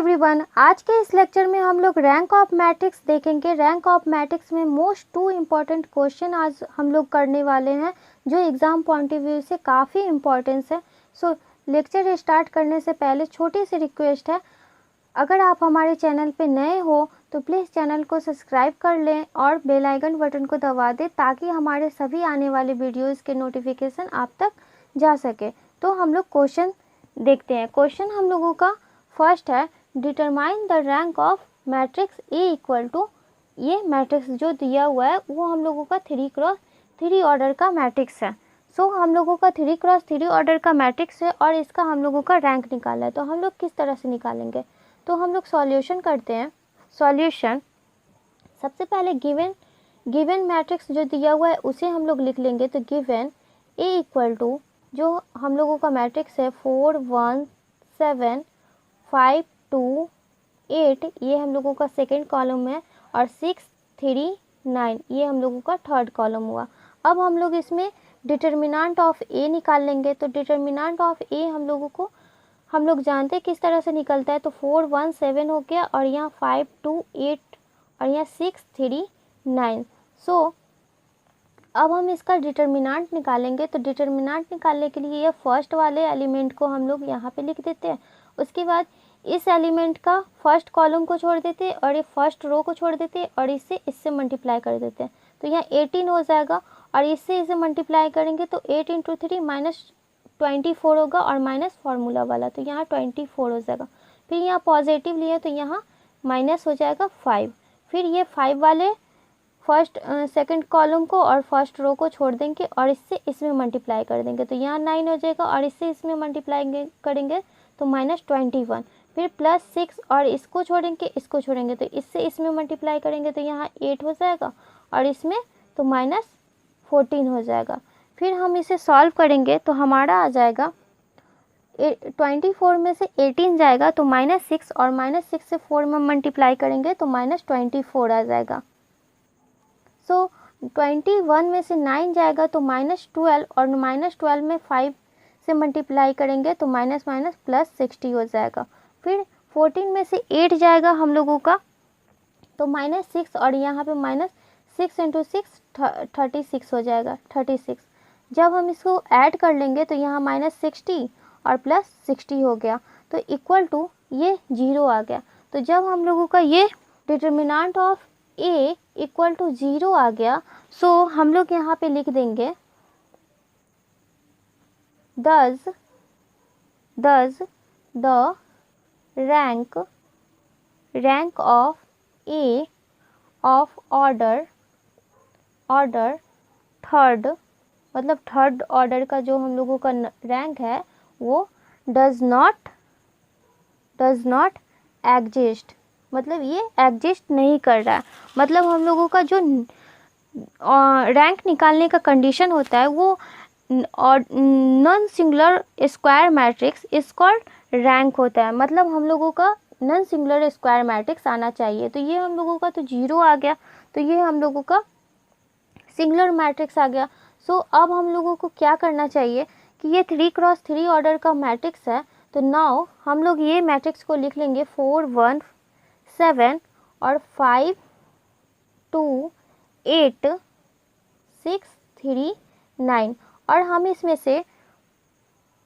Everyone, आज के इस लेक्चर में हम लोग रैंक ऑफ मैट्रिक्स देखेंगे। रैंक ऑफ मैट्रिक्स में मोस्ट 2 इम्पॉर्टेंट क्वेश्चन आज हम लोग करने वाले हैं जो एग्ज़ाम पॉइंट ऑफ व्यू से काफ़ी इम्पॉर्टेंस है। सो लेक्चर स्टार्ट करने से पहले छोटी सी रिक्वेस्ट है, अगर आप हमारे चैनल पे नए हो तो प्लीज़ चैनल को सब्सक्राइब कर लें और बेल आइकन बटन को दबा दें ताकि हमारे सभी आने वाले वीडियोज़ के नोटिफिकेशन आप तक जा सके। तो हम लोग क्वेश्चन देखते हैं। क्वेश्चन हम लोगों का फर्स्ट है, determine the rank of matrix A equal to, ये मैट्रिक्स जो दिया हुआ है वो हम लोगों का 3x3 ऑर्डर का मैट्रिक्स है। सो हम लोगों का 3x3 ऑर्डर का मैट्रिक्स है और इसका हम लोगों का रैंक निकाला है। तो हम लोग किस तरह से निकालेंगे, तो हम लोग सॉल्यूशन करते हैं। सॉल्यूशन सबसे पहले गिवन मैट्रिक्स जो दिया हुआ है उसे हम लोग लिख लेंगे। तो गिवन ए इक्वल टू, जो हम लोगों का मैट्रिक्स है 4 1 7 5 2 8, ये हम लोगों का सेकेंड कॉलम है, और 6 3 9 ये हम लोगों का थर्ड कॉलम हुआ। अब हम लोग इसमें डिटर्मिनेंट ऑफ ए निकाल लेंगे। तो डिटर्मिनेंट ऑफ ए हम लोग जानते हैं किस तरह से निकलता है। तो 4 1 7 हो गया, और यहाँ 5 2 8 और यहाँ 6 3 9। सो अब हम इसका डिटर्मिनेंट निकालेंगे। तो डिटर्मिनेंट निकालने के लिए ये फर्स्ट वाले एलिमेंट को हम लोग यहाँ पे लिख देते हैं। उसके बाद इस एलिमेंट का फर्स्ट कॉलम को छोड़ देते हैं और ये फर्स्ट रो को छोड़ देते हैं और इससे मल्टीप्लाई कर देते हैं। तो यहाँ 18 हो जाएगा, और इसे मल्टीप्लाई करेंगे तो 8 × 3 -24 होगा, और माइनस फार्मूला वाला तो यहाँ 24 हो जाएगा। फिर यहाँ पॉजिटिव लिए तो यहाँ माइनस हो जाएगा 5। फिर ये 5 वाले फर्स्ट सेकंड कॉलम को और फर्स्ट रो को छोड़ देंगे और इसमें मल्टीप्लाई कर देंगे। तो यहाँ 9 हो जाएगा, और इसमें मल्टीप्लाई करेंगे तो -21। फिर +6 और इसको छोड़ेंगे तो इसमें मल्टीप्लाई करेंगे तो यहाँ 8 हो जाएगा, और इसमें तो -14 हो जाएगा। फिर हम इसे सॉल्व करेंगे तो हमारा आ जाएगा 24 में से 18 जाएगा तो -6, और -6 से 4 में मल्टीप्लाई करेंगे तो -24 आ जाएगा। सो 21 में से 9 जाएगा तो -12, और -12 में 5 से मल्टीप्लाई करेंगे तो माइनस +60 हो जाएगा। फिर 14 में से 8 जाएगा हम लोगों का तो -6, और यहाँ पे -6 × 6 36 हो जाएगा 36। जब हम इसको ऐड कर लेंगे तो यहाँ -60 और +60 हो गया, तो इक्वल टू ये 0 आ गया। तो जब हम लोगों का ये determinant of A equal to 0 आ गया, सो हम लोग यहाँ पे लिख देंगे thus the rank of A of order third, मतलब थर्ड ऑर्डर का जो हम लोगों का रैंक है वो डज नॉट एग्जिस्ट, मतलब ये एग्जिस्ट नहीं कर रहा है। मतलब हम लोगों का जो रैंक निकालने का कंडीशन होता है वो और non singular square matrix is called rank होता है। मतलब हम लोगों का नॉन सिंगुलर स्क्वायर मैट्रिक्स आना चाहिए। तो ये हम लोगों का तो 0 आ गया, तो ये हम लोगों का सिंगुलर मैट्रिक्स आ गया। सो अब हम लोगों को क्या करना चाहिए कि ये 3x3 ऑर्डर का मैट्रिक्स है। तो नाउ हम लोग ये मैट्रिक्स को लिख लेंगे 4 1 7 और 5 2 8 6 3 9, और हम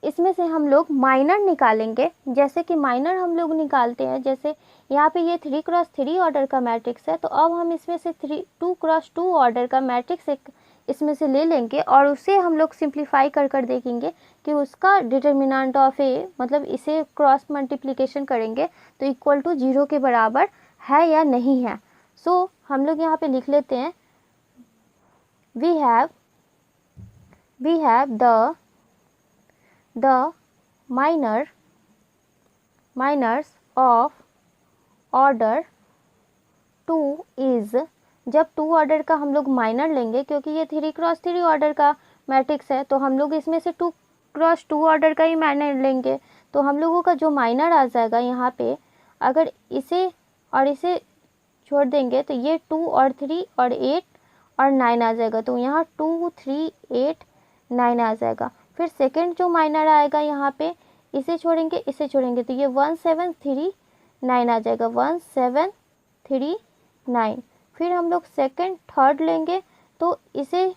इसमें से हम लोग माइनर निकालेंगे। जैसे कि माइनर हम लोग निकालते हैं, जैसे यहाँ पे ये 3x3 ऑर्डर का मैट्रिक्स है, तो अब हम इसमें से 2x2 ऑर्डर का मैट्रिक्स एक इसमें से ले लेंगे और उसे हम लोग सिंप्लीफाई कर देखेंगे कि उसका डिटर्मिनेंट ऑफ ए, मतलब इसे क्रॉस मल्टीप्लिकेशन करेंगे तो इक्वल टू 0 के बराबर है या नहीं है। सो हम लोग यहाँ पे लिख लेते हैं, we have the minors of order 2 is, जब 2 ऑर्डर का हम लोग माइनर लेंगे, क्योंकि ये 3x3 ऑर्डर का मैट्रिक्स है तो हम लोग इसमें से 2x2 ऑर्डर का ही माइनर लेंगे। तो हम लोगों का जो माइनर आ जाएगा यहाँ पे, अगर इसे छोड़ देंगे तो ये 2 और 3 और 8 और 9 आ जाएगा। तो यहाँ 2 3 8 9 आ जाएगा। फिर सेकंड जो माइनर आएगा यहाँ पे, इसे छोड़ेंगे तो ये 1 7 3 9 आ जाएगा, 1 7 3 9। फिर हम लोग सेकंड थर्ड लेंगे तो इसे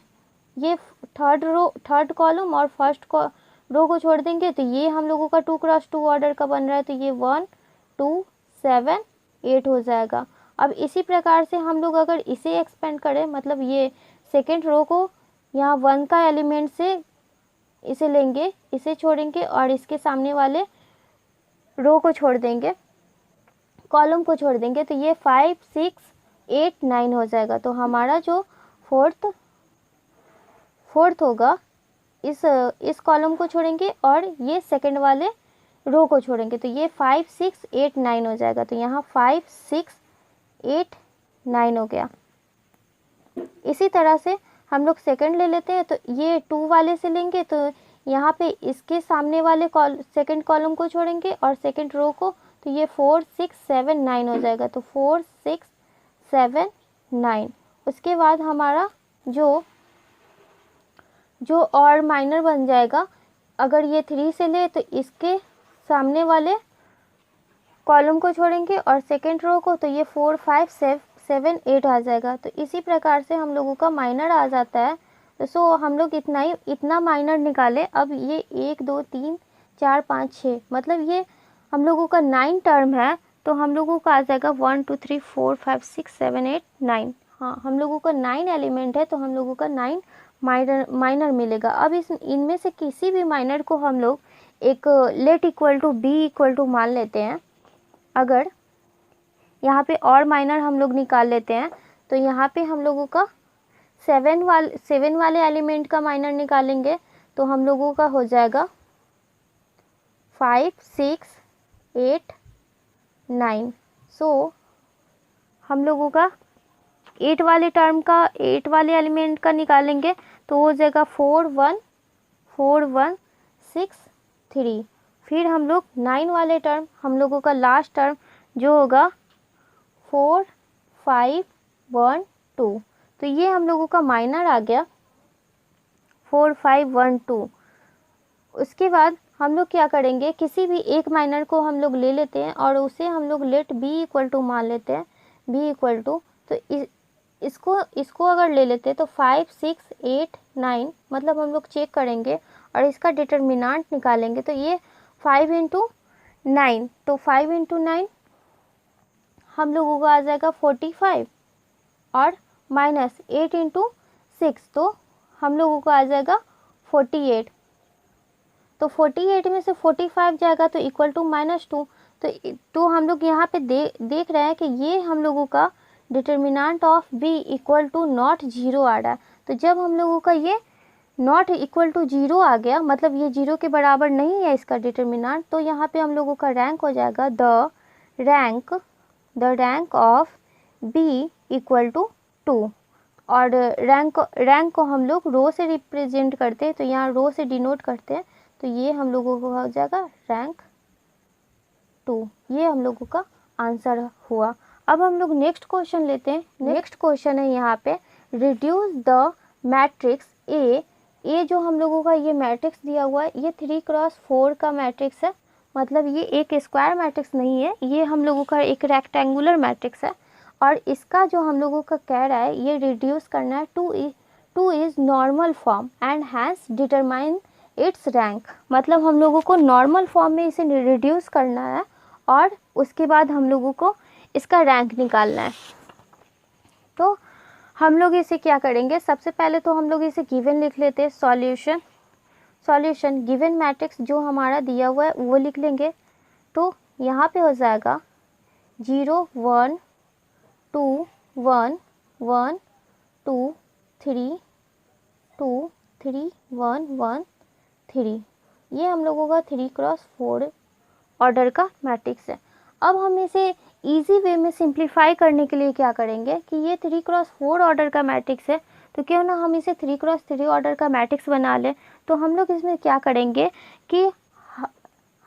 ये थर्ड कॉलम और फर्स्ट रो को छोड़ देंगे तो ये हम लोगों का 2 क्रॉस 2 ऑर्डर का बन रहा है, तो ये 1 2 7 8 हो जाएगा। अब इसी प्रकार से हम लोग अगर इसे एक्सपेंड करें, मतलब ये सेकेंड रो को यहाँ 1 का एलिमेंट से इसे लेंगे, इसे छोड़ेंगे और इसके सामने वाले रो को छोड़ देंगे, कॉलम को छोड़ देंगे, तो ये 5 6 8 9 हो जाएगा। तो हमारा जो फोर्थ होगा इस कॉलम को छोड़ेंगे और ये सेकंड वाले रो को छोड़ेंगे, तो ये 5 6 8 9 हो जाएगा। तो यहाँ 5 6 8 9 हो गया। इसी तरह से हम लोग सेकंड ले लेते हैं, तो ये 2 वाले से लेंगे, तो यहाँ पे इसके सामने वाले सेकंड कॉलम को छोड़ेंगे और सेकंड रो को, तो ये 4 6 7 9 हो जाएगा। तो 4 6 7 9। उसके बाद हमारा जो और माइनर बन जाएगा, अगर ये 3 से ले तो इसके सामने वाले कॉलम को छोड़ेंगे और सेकंड रो को, तो ये 4 5 7 8 आ जाएगा। तो इसी प्रकार से हम लोगों का माइनर आ जाता है। तो सो हम लोग इतना माइनर निकाले। अब ये 1 2 3 4 5 6, मतलब ये हम लोगों का 9 टर्म है, तो हम लोगों का आ जाएगा 1 2 3 4 5 6 7 8 9। हाँ, हम लोगों का 9 एलिमेंट है, तो हम लोगों का 9 माइनर मिलेगा। अब इनमें से किसी भी माइनर को हम लोग एक let equal to B equal to मान लेते हैं। अगर यहाँ पे और माइनर हम लोग निकाल लेते हैं, तो यहाँ पे हम लोगों का 7 वाले एलिमेंट का माइनर निकालेंगे, तो हम लोगों का हो जाएगा 5 6 8 9। सो हम लोगों का 8 वाले एलिमेंट का निकालेंगे, तो हो जाएगा 4 1 6 3। फिर हम लोग 9 वाले टर्म, हम लोगों का लास्ट टर्म जो होगा 4 5 1 2, तो ये हम लोगों का माइनर आ गया 4 5 1 2। उसके बाद हम लोग क्या करेंगे, किसी भी एक माइनर को हम लोग ले लेते हैं और उसे हम लोग लेट बी इक्वल टू मान लेते हैं, बी इक्वल टू, तो इसको अगर ले लेते हैं तो 5 6 8 9, मतलब हम लोग चेक करेंगे और इसका डिटर्मिनेंट निकालेंगे, तो ये 5 × 9, तो 5 × 9 हम लोगों को आ जाएगा 45 और माइनस 8 × 6, तो हम लोगों को आ जाएगा 48। तो 48 में से 45 जाएगा तो इक्वल टू -2। तो हम लोग यहाँ पे देख रहे हैं कि ये हम लोगों का determinant of B equal to not 0 आ रहा है। तो जब हम लोगों का ये नॉट इक्वल टू 0 आ गया, मतलब ये 0 के बराबर नहीं है इसका डिटर्मिनेंट, तो यहाँ पे हम लोगों का रैंक हो जाएगा the rank of B equal to 2। और रैंक को हम लोग रो से रिप्रेजेंट करते हैं, तो यहाँ रो से डिनोट करते हैं, तो ये हम लोगों को हो जाएगा रैंक 2। ये हम लोगों का आंसर हुआ। अब हम लोग नेक्स्ट क्वेश्चन लेते हैं। नेक्स्ट क्वेश्चन है यहाँ पे, रिड्यूस द मैट्रिक्स ए जो हम लोगों का ये मैट्रिक्स दिया हुआ है, ये 3x4 का मैट्रिक्स है, मतलब ये एक स्क्वायर मैट्रिक्स नहीं है, ये हम लोगों का एक रेक्टेंगुलर मैट्रिक्स है। और इसका जो हम लोगों का कह रहा है, ये रिड्यूस करना है to is normal form and hence determine its rank, मतलब हम लोगों को नॉर्मल फॉर्म में इसे रिड्यूस करना है और उसके बाद हम लोगों को इसका रैंक निकालना है। तो हम लोग इसे क्या करेंगे, सबसे पहले तो हम लोग इसे गिवन लिख लेते हैं, सॉल्यूशन गिवन मैट्रिक्स जो हमारा दिया हुआ है वो लिख लेंगे। तो यहाँ पे हो जाएगा 0 1 2 1 1 2 3 2 3 1 1 3, ये हम लोगों का 3x4 ऑर्डर का मैट्रिक्स है। अब हम इसे इजी वे में सिंप्लीफाई करने के लिए क्या करेंगे कि ये 3x4 ऑर्डर का मैट्रिक्स है, तो क्यों ना हम इसे 3x3 ऑर्डर का मैट्रिक्स बना लें। तो हम लोग इसमें क्या करेंगे कि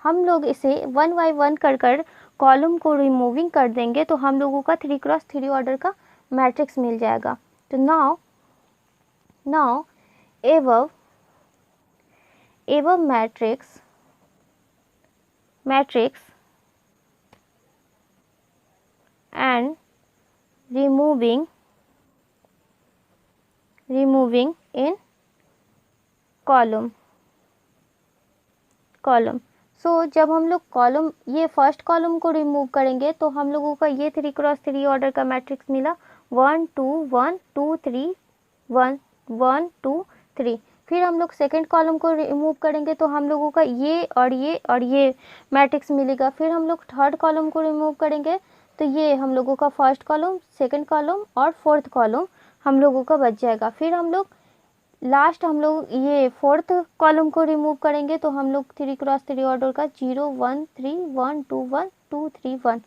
हम लोग इसे 1 बाय 1 कर कॉलम को रिमूविंग कर देंगे, तो हम लोगों का 3x3 ऑर्डर का मैट्रिक्स मिल जाएगा। तो नाउ एवं मैट्रिक्स रिमूविंग इन कॉलम। सो जब हम लोग कॉलम, ये फर्स्ट कॉलम को रिमूव करेंगे तो हम लोगों का ये 3x3 ऑर्डर का मैट्रिक्स मिला 1 2 1 2 3 1 1 2 3। फिर हम लोग सेकंड कॉलम को रिमूव करेंगे तो हम लोगों का ये और ये मैट्रिक्स मिलेगा। फिर हम लोग थर्ड कॉलम को रिमूव करेंगे तो ये हम लोगों का फर्स्ट कॉलम, सेकंड कॉलम और फोर्थ कॉलम हम लोगों का बच जाएगा। फिर हम लोग लास्ट हम लोग ये फोर्थ कॉलम को रिमूव करेंगे तो हम लोग 3x3 ऑर्डर का 0 1 3 1 2 1 2 3 1।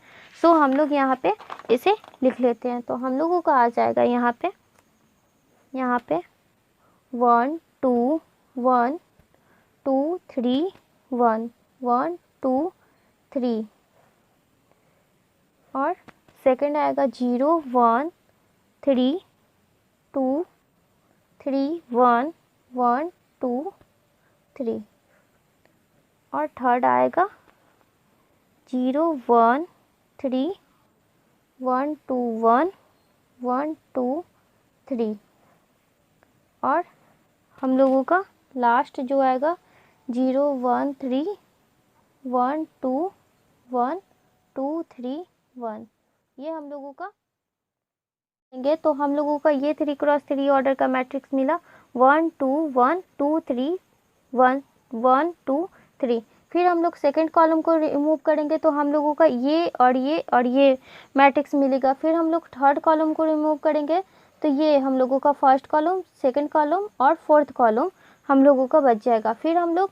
सो हम लोग यहाँ पे इसे लिख लेते हैं तो हम लोगों का आ जाएगा यहाँ पे 1 2 1 2 3 1 1 2 3 और सेकंड आएगा 0 1 3 2 3 1 1 2 3 और थर्ड आएगा 0 1 3 1 2 1 1 2 3 और हम लोगों का लास्ट जो आएगा 0 1 3 1 2 1 2 3 1। ये हम लोगों का तो हम लोगों का ये 3x3 ऑर्डर का मैट्रिक्स मिला 1 2 1 2 3 1 1 2 3। फिर हम लोग सेकंड कॉलम को रिमूव करेंगे तो हम लोगों का ये और ये मैट्रिक्स मिलेगा। फिर हम लोग थर्ड कॉलम को रिमूव करेंगे तो ये हम लोगों का फर्स्ट कॉलम, सेकंड कॉलम और फोर्थ कॉलम हम लोगों का बच जाएगा। फिर हम लोग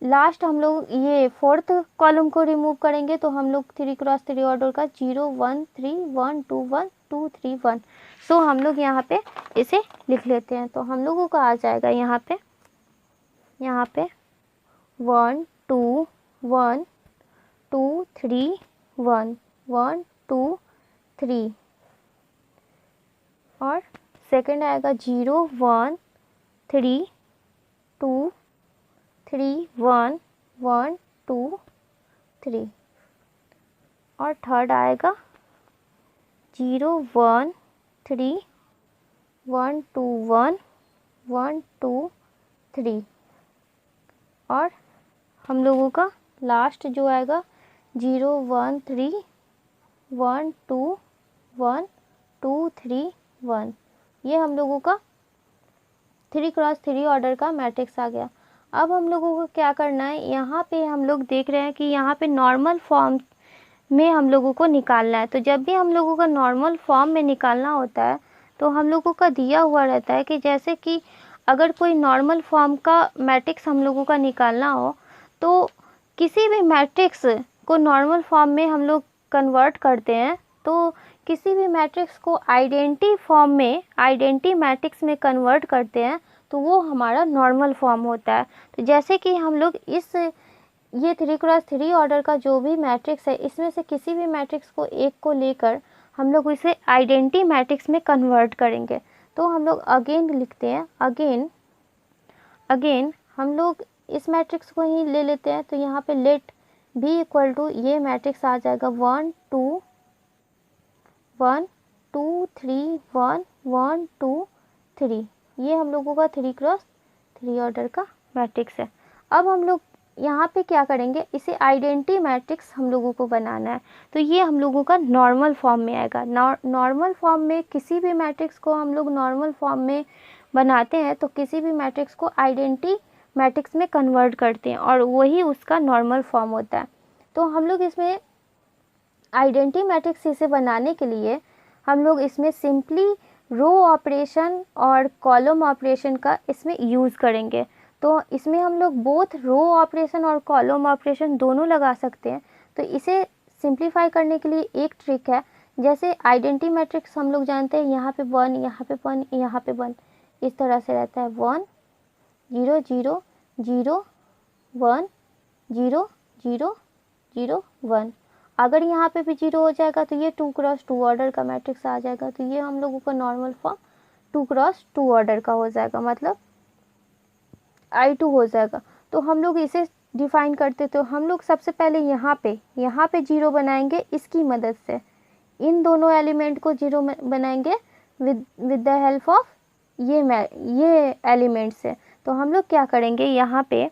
लास्ट हम लोग ये फोर्थ कॉलम को रिमूव करेंगे तो हम लोग 3x3 ऑर्डर का 0 1 3 1 2 1 2 3 1। सो हम लोग यहाँ पे इसे लिख लेते हैं तो हम लोगों का आ जाएगा यहाँ पे 1 2 1 2 3 1 1 2 3 और सेकंड आएगा 0 1 3 2 3 1 1 2 3 और थर्ड आएगा 0 1 3 1 2 1 1 2 3 और हम लोगों का लास्ट जो आएगा 0 1 3 1 2 1 2 3 1। ये हम लोगों का 3x3 ऑर्डर का मैट्रिक्स आ गया। अब हम लोगों को क्या करना है, यहाँ पे हम लोग देख रहे हैं कि यहाँ पे नॉर्मल फॉर्म में हम लोगों को निकालना है। तो जब भी हम लोगों का नॉर्मल फॉर्म में निकालना होता है तो हम लोगों का दिया हुआ रहता है कि जैसे कि अगर कोई नॉर्मल फॉर्म का मैट्रिक्स हम लोगों का निकालना हो तो किसी भी मैट्रिक्स को नॉर्मल फॉर्म में हम लोग कन्वर्ट करते हैं। तो किसी भी मैट्रिक्स को आइडेंटी फॉर्म में, आइडेंटी मैट्रिक्स में कन्वर्ट करते हैं तो वो हमारा नॉर्मल फॉर्म होता है। तो जैसे कि हम लोग ये 3x3 ऑर्डर का जो भी मैट्रिक्स है इसमें से किसी भी मैट्रिक्स को एक को लेकर हम लोग इसे आइडेंटी मैट्रिक्स में कन्वर्ट करेंगे। तो हम लोग अगेन लिखते हैं, अगेन हम लोग इस मैट्रिक्स को ही ले लेते हैं। तो यहाँ पे लेट बी इक्वल टू ये मैट्रिक्स आ जाएगा 1 2 1 2 3 1 1 2 3। ये हम लोगों का 3x3 ऑर्डर का मैट्रिक्स है। अब हम लोग यहाँ पे क्या करेंगे, इसे आइडेंटी मैट्रिक्स हम लोगों को बनाना है। तो ये हम लोगों का नॉर्मल फॉर्म में आएगा। नॉर्मल फॉर्म में किसी भी मैट्रिक्स को हम लोग नॉर्मल फॉर्म में बनाते हैं तो किसी भी मैट्रिक्स को आइडेंटी मैट्रिक्स में कन्वर्ट करते हैं और वही उसका नॉर्मल फॉर्म होता है। तो हम लोग इसमें आइडेंटी मैट्रिक्स इसे बनाने के लिए हम लोग इसमें सिंपली रो ऑपरेशन और कॉलम ऑपरेशन का इसमें यूज़ करेंगे। तो इसमें हम लोग बोथ रो ऑपरेशन और कॉलम ऑपरेशन दोनों लगा सकते हैं। तो इसे सिंप्लीफाई करने के लिए एक ट्रिक है, जैसे आइडेंटी मैट्रिक्स हम लोग जानते हैं यहाँ पे 1 यहाँ पे 1 यहाँ पे 1 इस तरह से रहता है 1 0 0 0 1 0 0 0 1। अगर यहाँ पे भी 0 हो जाएगा तो ये 2x2 ऑर्डर का मैट्रिक्स आ जाएगा। तो ये हम लोगों का नॉर्मल फॉर्म 2x2 ऑर्डर का हो जाएगा, मतलब I2 हो जाएगा। तो हम लोग इसे डिफाइन करते तो हम लोग सबसे पहले यहाँ पे 0 बनाएंगे इसकी मदद से। इन दोनों एलिमेंट को जीरो बनाएंगे विद द हेल्प ऑफ ये एलिमेंट से। तो हम लोग क्या करेंगे, यहाँ पे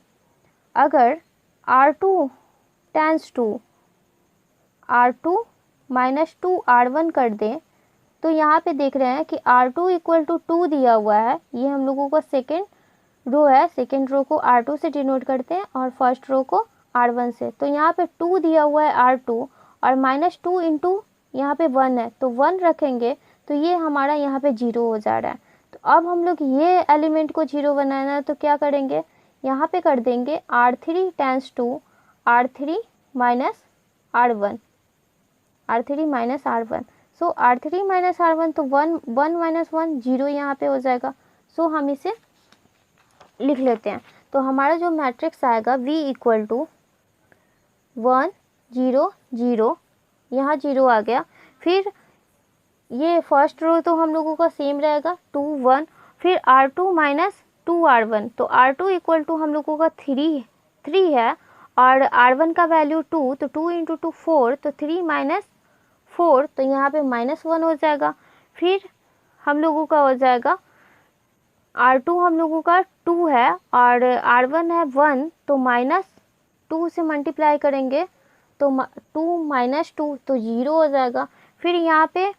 अगर R2 tense to R2 minus 2 R1 कर दें, तो यहाँ पे देख रहे हैं कि R2 इक्वल टू 2 दिया हुआ है। ये हम लोगों का सेकेंड रो है, सेकेंड रो को R2 से डिनोट करते हैं और फर्स्ट रो को R1 से। तो यहाँ पे 2 दिया हुआ है R2 और माइनस 2 इंटू यहाँ पे 1 है, तो 1 रखेंगे तो ये हमारा यहाँ पे 0 हो जा रहा है। तो अब हम लोग ये एलिमेंट को 0 बनाना है, तो क्या करेंगे, यहाँ पे कर देंगे R3 tends to R3 minus R1, R3 minus R1। So R3 minus R1, तो 1 माइनस 1 0 यहाँ पे हो जाएगा। सो हम इसे लिख लेते हैं। तो हमारा जो मैट्रिक्स आएगा V इक्वल टू 1 0 0, यहाँ 0 आ गया। फिर ये फर्स्ट रो तो हम लोगों का सेम रहेगा 2 1, फिर R2 माइनस 2 R1, तो R2 इक्वल टू हम लोगों का 3 है और R1 का वैल्यू 2, तो 2 इंटू 2 4, तो 3 माइनस 4, तो यहाँ पे -1 हो जाएगा। फिर हम लोगों का हो जाएगा R2 हम लोगों का 2 है और R1 है 1, तो -2 से मल्टीप्लाई करेंगे तो 2 माइनस 2, तो 0 हो जाएगा। फिर यहाँ पे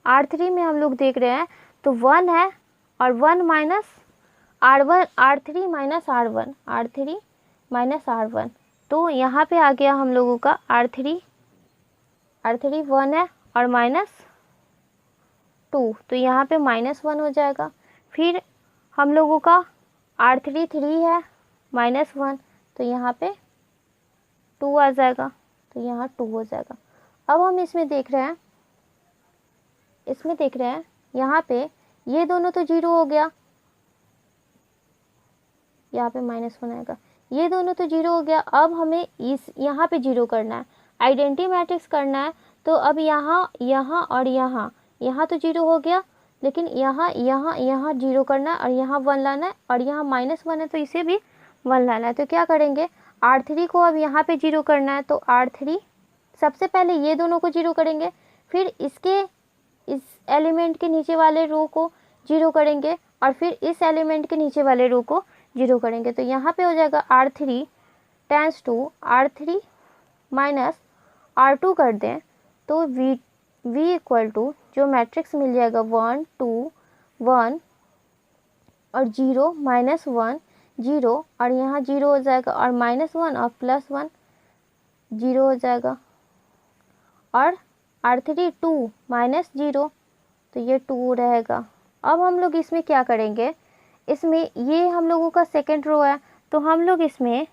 R3 में हम लोग देख रहे हैं तो 1 है और 1 minus R1, R3 minus R1, R3 minus R1, तो यहाँ पे आ गया हम लोगों का R3 1 है और -2, तो यहाँ पे -1 हो जाएगा। फिर हम लोगों का R3 3 है -1, तो यहाँ पे 2 आ जाएगा, तो यहाँ 2 हो जाएगा। अब हम इसमें देख रहे हैं यहाँ पे ये दोनों तो 0 हो गया, यहाँ पे -1 आएगा, ये दोनों तो 0 हो गया। अब हमें इस यहाँ पे 0 करना है, आइडेंटिटी मैट्रिक्स करना है। तो अब यहाँ और यहाँ तो 0 हो गया, लेकिन यहाँ 0 करना है और यहाँ 1 लाना है और यहाँ -1 है तो इसे भी 1 लाना है। तो क्या करेंगे, R3 को अब यहाँ पे 0 करना है, तो R3 सबसे पहले ये दोनों को 0 करेंगे, फिर इस एलिमेंट के नीचे वाले रो को 0 करेंगे और फिर इस एलिमेंट के नीचे वाले रो को 0 करेंगे। तो यहाँ पे हो जाएगा R3 tends to R3 minus R2 कर दें, तो V इक्वल टू जो मैट्रिक्स मिल जाएगा 1 2 1 और 0 -1 0 और यहाँ 0 हो जाएगा और -1 और +1 0 हो जाएगा और R3 2 -0, तो ये 2 रहेगा। अब हम लोग इसमें क्या करेंगे, इसमें ये हम लोगों का सेकेंड रो है, तो हम लोग इसमें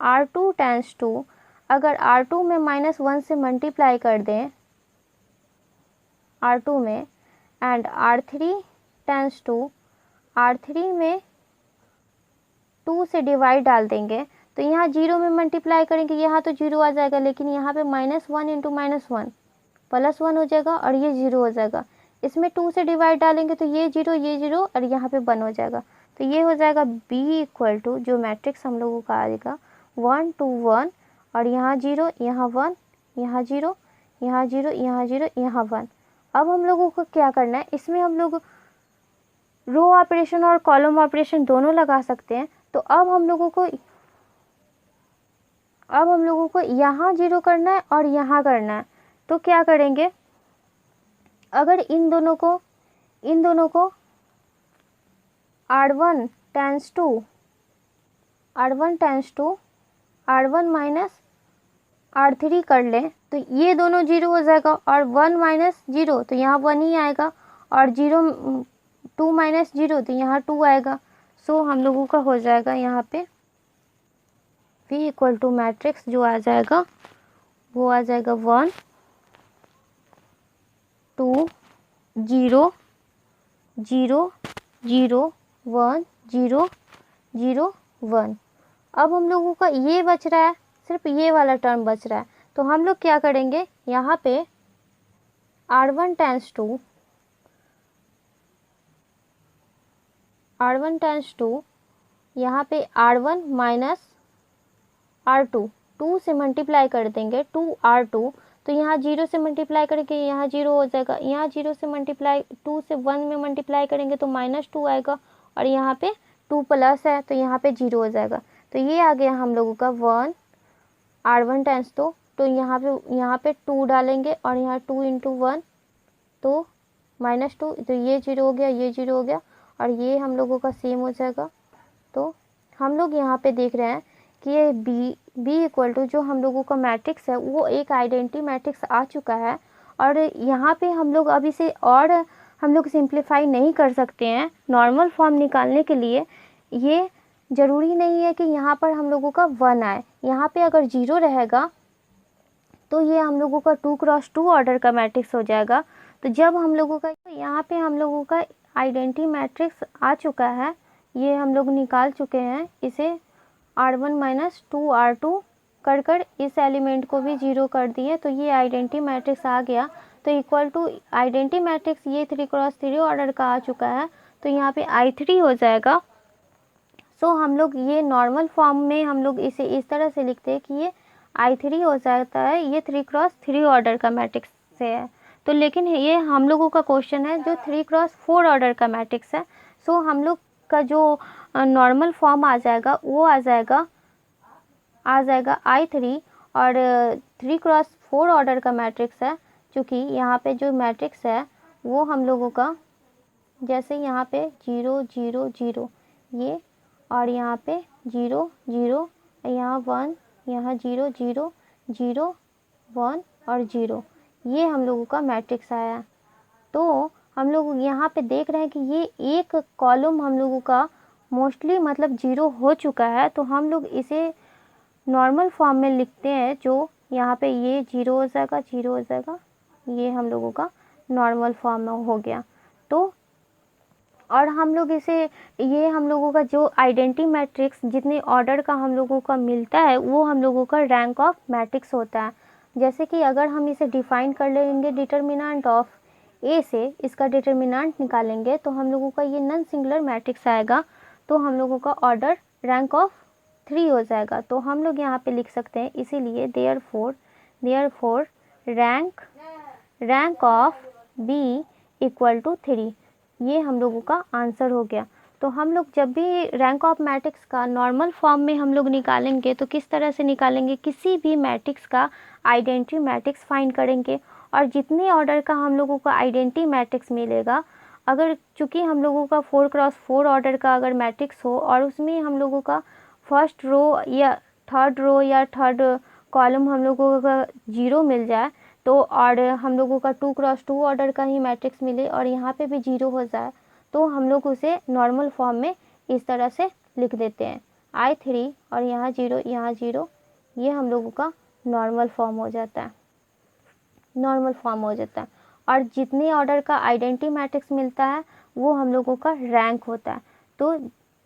R2 टेंस टू, अगर R2 में -1 से मल्टीप्लाई कर दें R2 में, and R3 tends to R3 में 2 से डिवाइड डाल देंगे, तो यहाँ 0 में मल्टीप्लाई करेंगे, यहाँ तो 0 आ जाएगा, लेकिन यहाँ पे -1 इंटू -1 +1 हो जाएगा और ये 0 हो जाएगा। इसमें 2 से डिवाइड डालेंगे तो ये 0 और यहाँ पे 1 हो जाएगा। तो ये हो जाएगा B इक्वल टू जो मैट्रिक्स हम लोगों का आएगा 1 2 1 और यहाँ 0 यहाँ 1 यहाँ 0 यहाँ 0 यहाँ 0 यहाँ 1। अब हम लोगों को क्या करना है, इसमें हम लोग रो ऑपरेशन और कॉलम ऑपरेशन दोनों लगा सकते हैं। तो अब हम लोगों को यहाँ 0 करना है और यहाँ करना है। तो क्या करेंगे, अगर इन दोनों को R1 tense to R1 minus R3 कर लें, तो ये दोनों 0 हो जाएगा और 1 माइनस 0, तो यहाँ 1 ही आएगा और 2 माइनस 0, तो यहाँ 2 आएगा। सो हम लोगों का हो जाएगा यहाँ पे V इक्वल टू मैट्रिक्स जो आ जाएगा वो आ जाएगा 1 2 0 0 0 1 0 0 1। अब हम लोगों का ये बच रहा है, सिर्फ ये वाला टर्म बच रहा है। तो हम लोग क्या करेंगे, यहाँ पे R1 टेंस टू यहाँ पे R1 माइनस R2 2 से मल्टीप्लाई कर देंगे 2 R2, तो यहाँ 0 से मल्टीप्लाई करेंगे, यहाँ 0 हो जाएगा। यहाँ 0 से मल्टीप्लाई 2 से 1 में मल्टीप्लाई करेंगे तो -2 आएगा, और यहाँ पे 2 प्लस है तो यहाँ पे 0 हो जाएगा। तो ये आ गया हम लोगों का 1 R1 टाइम्स 2। तो यहाँ पे 2 डालेंगे और यहाँ 2 × 1 तो -2, तो ये 0 हो गया, ये 0 हो गया, और ये हम लोगों का सेम हो जाएगा। तो हम लोग यहाँ पे देख रहे हैं कि ये बी इक्वल टू जो हम लोगों का मैट्रिक्स है वो एक आइडेंटिटी मैट्रिक्स आ चुका है। और यहाँ पे हम लोग अब इसे और हम लोग सिंप्लीफाई नहीं कर सकते हैं नॉर्मल फॉर्म निकालने के लिए। ये ज़रूरी नहीं है कि यहाँ पर हम लोगों का 1 आए, यहाँ पे अगर 0 रहेगा तो ये हम लोगों का 2 × 2 ऑर्डर का मैट्रिक्स हो जाएगा। तो जब हम लोगों का यहाँ पे हम लोगों का आइडेंटिटी मैट्रिक्स आ चुका है, ये हम लोग निकाल चुके हैं, इसे R1 - 2R2 कर इस एलिमेंट को भी 0 कर दिए, तो ये आइडेंटिटी मैट्रिक्स आ गया। तो इक्वल टू आइडेंटिटी मैट्रिक्स ये 3 × 3 ऑर्डर का आ चुका है, तो यहाँ पे I3 हो जाएगा। सो हम लोग ये नॉर्मल फॉर्म में हम लोग इसे इस तरह से लिखते हैं कि ये I3 हो जाता है, ये 3 × 3 ऑर्डर का मैट्रिक्स से है। तो लेकिन ये हम लोगों का क्वेश्चन है जो 3 × 4 ऑर्डर का मैट्रिक्स है। सो हम लोग का जो नॉर्मल फॉर्म आ जाएगा वो आ जाएगा I3, और 3 × 4 ऑर्डर का मैट्रिक्स है, क्योंकि यहाँ पे जो मैट्रिक्स है वो हम लोगों का जैसे यहाँ पे 0 0 0 ये, और यहाँ पे 0 0, यहाँ 1, यहाँ 0 0 0 1 और 0, ये हम लोगों का मैट्रिक्स आया। तो हम लोग यहाँ पे देख रहे हैं कि ये एक कॉलम हम लोगों का मोस्टली मतलब 0 हो चुका है। तो हम लोग इसे नॉर्मल फॉर्म में लिखते हैं, जो यहाँ पे ये 0 हो जाएगा, 0 हो जाएगा, ये हम लोगों का नॉर्मल फॉर्म में हो गया। तो और हम लोग इसे ये हम लोगों का जो आइडेंटिटी मैट्रिक्स जितने ऑर्डर का हम लोगों का मिलता है वो हम लोगों का रैंक ऑफ मैट्रिक्स होता है। जैसे कि अगर हम इसे डिफाइन कर लेंगे डिटर्मिनेंट ऑफ ए से, इसका डिटर्मिनेंट निकालेंगे तो हम लोगों का ये नॉन सिंगुलर मैट्रिक्स आएगा, तो हम लोगों का ऑर्डर रैंक ऑफ 3 हो जाएगा। तो हम लोग यहाँ पे लिख सकते हैं, इसीलिए therefore rank of B equal to 3, ये हम लोगों का आंसर हो गया। तो हम लोग जब भी रैंक ऑफ मैट्रिक्स का नॉर्मल फॉर्म में हम लोग निकालेंगे तो किस तरह से निकालेंगे, किसी भी मैट्रिक्स का आइडेंटिटी मैट्रिक्स फाइंड करेंगे, और जितने ऑर्डर का हम लोगों का आइडेंटिटी मैट्रिक्स मिलेगा, अगर चूँकि हम लोगों का 4 × 4 ऑर्डर का अगर मैट्रिक्स हो और उसमें हम लोगों का फर्स्ट रो या थर्ड कॉलम हम लोगों का 0 मिल जाए, तो और हम लोगों का 2 × 2 ऑर्डर का ही मैट्रिक्स मिले और यहाँ पे भी 0 हो जाए, तो हम लोग उसे नॉर्मल फॉर्म में इस तरह से लिख देते हैं, I3 और यहाँ 0 यहाँ 0, ये हम लोगों का नॉर्मल फॉर्म हो जाता है। और जितने ऑर्डर का आइडेंटिटी मैट्रिक्स मिलता है वो हम लोगों का रैंक होता है। तो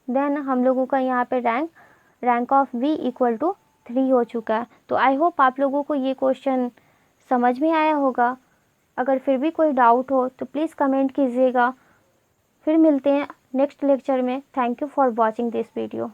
देन हम लोगों का यहाँ पे rank of V equal to 3 हो चुका है। तो आई होप आप लोगों को ये क्वेश्चन समझ में आया होगा। अगर फिर भी कोई डाउट हो तो प्लीज़ कमेंट कीजिएगा। फिर मिलते हैं नेक्स्ट लेक्चर में। Thank you for watching this video.